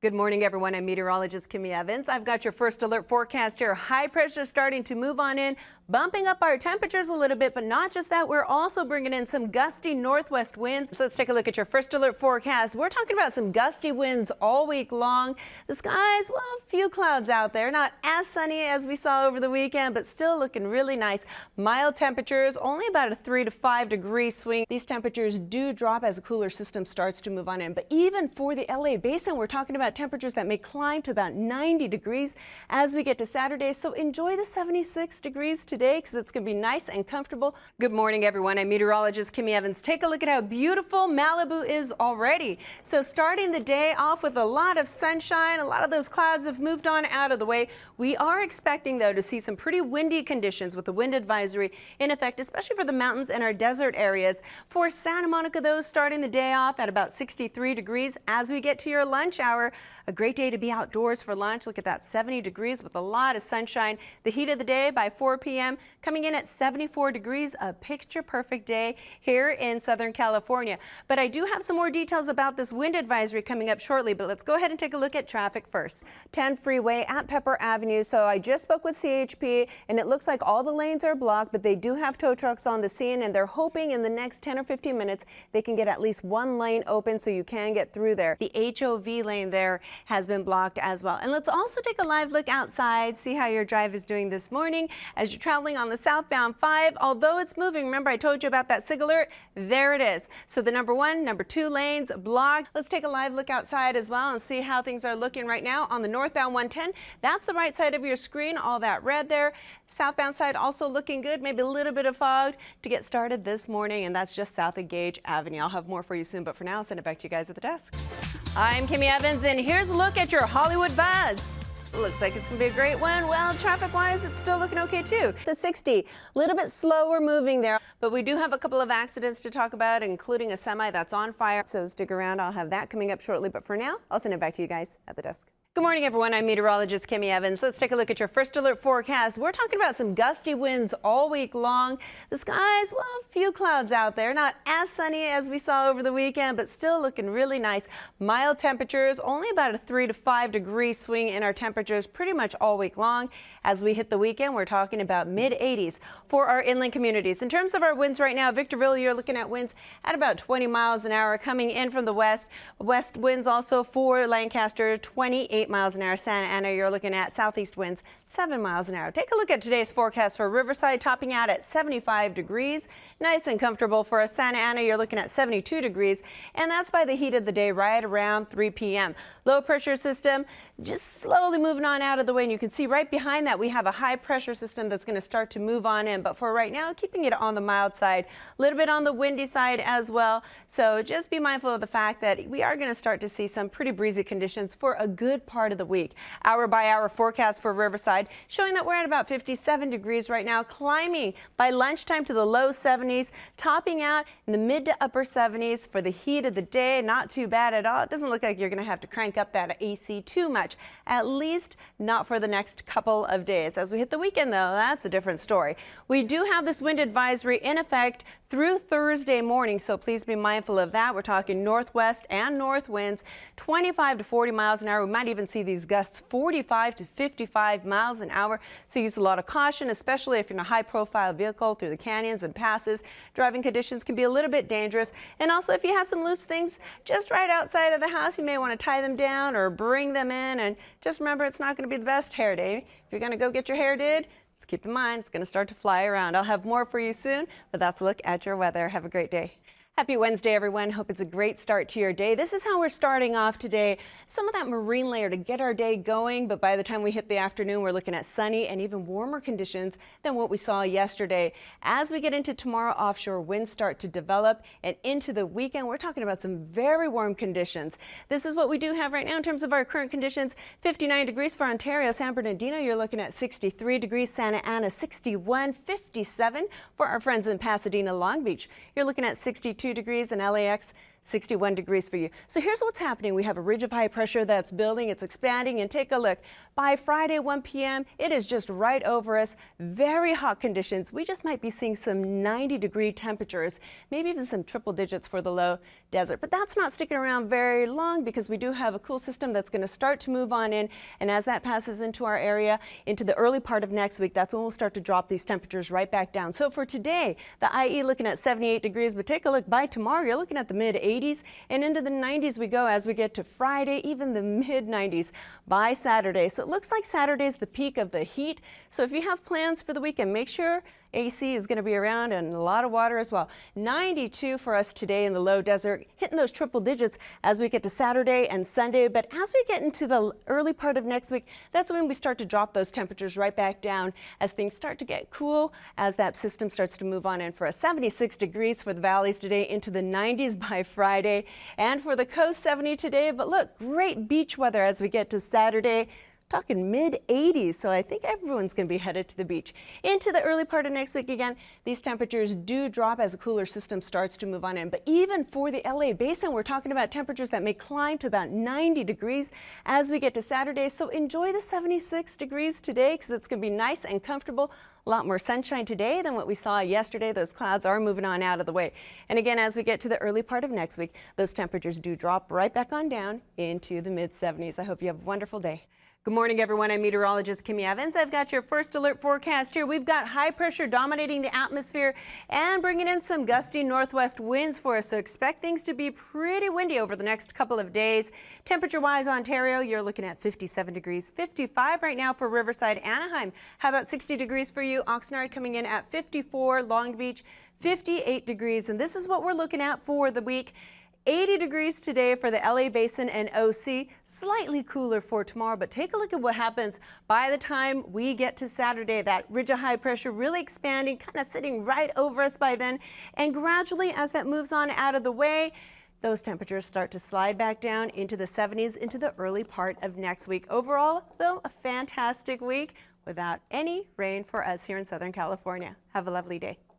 Good morning, everyone. I'm meteorologist Kimi Evans. I've got your first alert forecast here. High pressure starting to move on in, bumping up our temperatures a little bit, but not just that. We're also bringing in some gusty northwest winds. So let's take a look at your first alert forecast. We're talking about some gusty winds all week long. The skies, well, a few clouds out there. Not as sunny as we saw over the weekend, but still looking really nice. Mild temperatures, only about a 3 to 5 degree swing. These temperatures do drop as a cooler system starts to move on in. But even for the LA basin, we're talking about temperatures that may climb to about 90 degrees as we get to Saturday. So enjoy the 76 degrees today because it's going to be nice and comfortable. Good morning, everyone. I'm meteorologist Kimi Evans. Take a look at how beautiful Malibu is already. So starting the day off with a lot of sunshine, a lot of those clouds have moved on out of the way. We are expecting, though, to see some pretty windy conditions with the wind advisory in effect, especially for the mountains and our desert areas. For Santa Monica, though, starting the day off at about 63 degrees as we get to your lunch hour. A great day to be outdoors for lunch. Look at that, 70 degrees with a lot of sunshine. The heat of the day by 4 p.m. coming in at 74 degrees, a picture perfect day here in Southern California. But I do have some more details about this wind advisory coming up shortly, but let's go ahead and take a look at traffic first. 10 freeway at Pepper Avenue. So I just spoke with CHP and it looks like all the lanes are blocked, but they do have tow trucks on the scene and they're hoping in the next 10 or 15 minutes they can get at least one lane open so you can get through there. The HOV lane there has been blocked as well. And let's also take a live look outside, see how your drive is doing this morning as you're traveling on the southbound 5. Although it's moving, remember I told you about that SIG alert? There it is. So the number 1, number 2 lanes blocked. Let's take a live look outside as well and see how things are looking right now on the northbound 110. That's the right side of your screen, all that red there. Southbound side also looking good, maybe a little bit of fog to get started this morning, and that's just south of Gage Avenue. I'll have more for you soon, but for now I'll send it back to you guys at the desk. I'm Kimi Evans, and here's a look at your Hollywood buzz. Looks like it's going to be a great one. Well, traffic-wise, it's still looking okay, too. The 60, a little bit slower moving there, but we do have a couple of accidents to talk about, including a semi that's on fire. So stick around. I'll have that coming up shortly, but for now, I'll send it back to you guys at the desk. Good morning, everyone. I'm meteorologist Kimi Evans. Let's take a look at your first alert forecast. We're talking about some gusty winds all week long. The skies, well, a few clouds out there. Not as sunny as we saw over the weekend, but still looking really nice. Mild temperatures, only about a 3 to 5 degree swing in our temperatures pretty much all week long. As we hit the weekend, we're talking about mid-80s for our inland communities. In terms of our winds right now, Victorville, you're looking at winds at about 20 miles an hour coming in from the west. West winds also for Lancaster, 28 miles an hour. Santa Ana, you're looking at southeast winds 7 miles an hour. Take a look at today's forecast for Riverside, topping out at 75 degrees. Nice and comfortable for us. Santa Ana, you're looking at 72 degrees, and that's by the heat of the day right around 3 p.m. Low pressure system just slowly moving on out of the way, and you can see right behind that we have a high pressure system that's going to start to move on in, but for right now, keeping it on the mild side, a little bit on the windy side as well. So just be mindful of the fact that we are going to start to see some pretty breezy conditions for a good part of the week. Hour by hour forecast for Riverside showing that we're at about 57 degrees right now, climbing by lunchtime to the low 70s, topping out in the mid to upper 70s for the heat of the day. Not too bad at all. It doesn't look like you're going to have to crank up that AC too much, at least not for the next couple of days. As we hit the weekend, though, that's a different story. We do have this wind advisory in effect through Thursday morning, so please be mindful of that. We're talking northwest and north winds, 25 to 40 miles an hour. We might even see these gusts 45 to 55 miles an hour. So use a lot of caution, especially if you're in a high-profile vehicle through the canyons and passes. Driving conditions can be a little bit dangerous. And also, if you have some loose things just right outside of the house, you may want to tie them down or bring them in. And just remember, it's not going to be the best hair day. If you're going to go get your hair did, just keep in mind, it's going to start to fly around. I'll have more for you soon, but that's a look at your weather. Have a great day. Happy Wednesday, everyone. Hope it's a great start to your day. This is how we're starting off today. Some of that marine layer to get our day going, but by the time we hit the afternoon, we're looking at sunny and even warmer conditions than what we saw yesterday. As we get into tomorrow, offshore winds start to develop, and into the weekend, we're talking about some very warm conditions. This is what we do have right now in terms of our current conditions. 59 degrees for Ontario. San Bernardino, you're looking at 63 degrees. Santa Ana, 61, 57 for our friends in Pasadena, Long Beach. You're looking at 62 degrees, in LAX 61 degrees for you. So here's what's happening. We have a ridge of high pressure that's building, it's expanding, and take a look. By Friday, 1 p.m., it is just right over us. Very hot conditions. We just might be seeing some 90-degree temperatures, maybe even some triple digits for the low desert. But that's not sticking around very long because we do have a cool system that's going to start to move on in. And as that passes into our area, into the early part of next week, that's when we'll start to drop these temperatures right back down. So for today, the IE looking at 78 degrees, but take a look. By tomorrow, you're looking at the mid-80s, and into the 90s we go as we get to Friday, even the mid-90s by Saturday. So it looks like Saturday's the peak of the heat. So if you have plans for the weekend, make sure AC is going to be around and a lot of water as well. 92 for us today in the low desert, hitting those triple digits as we get to Saturday and Sunday. But as we get into the early part of next week, that's when we start to drop those temperatures right back down as things start to get cool, as that system starts to move on in for us. 76 degrees for the valleys today, into the 90s by Friday. And for the coast, 70 today. But look, great beach weather as we get to Saturday. Talking mid-80s, so I think everyone's going to be headed to the beach. Into the early part of next week again, these temperatures do drop as a cooler system starts to move on in. But even for the LA basin, we're talking about temperatures that may climb to about 90 degrees as we get to Saturday. So enjoy the 76 degrees today because it's going to be nice and comfortable. A lot more sunshine today than what we saw yesterday. Those clouds are moving on out of the way. And again, as we get to the early part of next week, those temperatures do drop right back on down into the mid-70s. I hope you have a wonderful day. Good morning, everyone. I'm meteorologist Kimi Evans. I've got your first alert forecast here. We've got high pressure dominating the atmosphere and bringing in some gusty northwest winds for us. So expect things to be pretty windy over the next couple of days. Temperature-wise, Ontario, you're looking at 57 degrees, 55 right now for Riverside, Anaheim. How about 60 degrees for you? Oxnard coming in at 54, Long Beach, 58 degrees. And this is what we're looking at for the week. 80 degrees today for the LA Basin and OC, slightly cooler for tomorrow, but take a look at what happens by the time we get to Saturday. That ridge of high pressure really expanding, kind of sitting right over us by then. And gradually, as that moves on out of the way, those temperatures start to slide back down into the 70s into the early part of next week. Overall, though, a fantastic week without any rain for us here in Southern California. Have a lovely day.